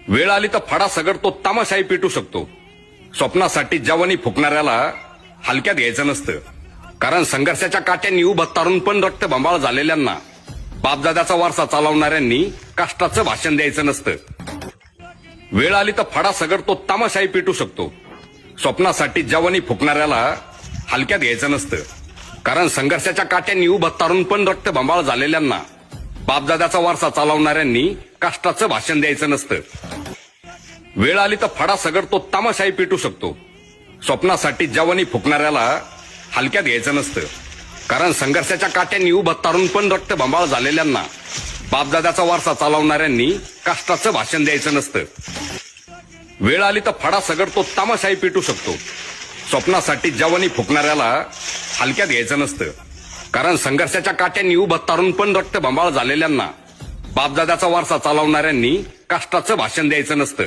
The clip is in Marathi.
वेळ आली तर फडा सगड तो तमाशाही पेटू शकतो. स्वप्नासाठी जवानी फुकणाऱ्याला हलक्यात घ्यायचं नसतं. कारण संघर्षाच्या काट्यांनी उभं तारून पण रक्तबंबाळ झालेल्यांना बापदादाचा वारसा चालवणाऱ्यांनी कष्टाचं भाषण द्यायचं नसतं. वेळ आली तर फडा सगड तो तमाशाही पेटू शकतो. स्वप्नासाठी जवानी फुकणाऱ्याला हलक्यात घ्यायचं नसतं. कारण संघर्षाच्या काट्यांनी उभं तारून पण रक्तबंबाळ झालेल्यांना बापदादाचा वारसा चालवणाऱ्यांनी कष्टाचं भाषण द्यायचं नसतं. वेळ आली तर फडा सगड तो तमाशाही पेटू शकतो. स्वप्नासाठी जवानी फुकणाऱ्याला हलक्यात घ्यायचं नसतं. कारण संघर्षाच्या काट्यांनी उभं तारून पण रक्तबंबाळ झालेल्यांना बापदादाचा वारसा चालवणाऱ्यांनी कष्टाचं भाषण द्यायचं नसतं. वेळ आली तर फडा सगड तो तमाशाही पेटू शकतो. स्वप्नासाठी जवानी फुकणाऱ्याला हलक्यात घ्यायचं नसतं. कारण संघर्षाच्या काट्यांनी उभं तारून पण रक्तबंबाळ झालेल्यांना बापदादाचा वारसा चालवणाऱ्यांनी कष्टाचं भाषण द्यायचं नसतं.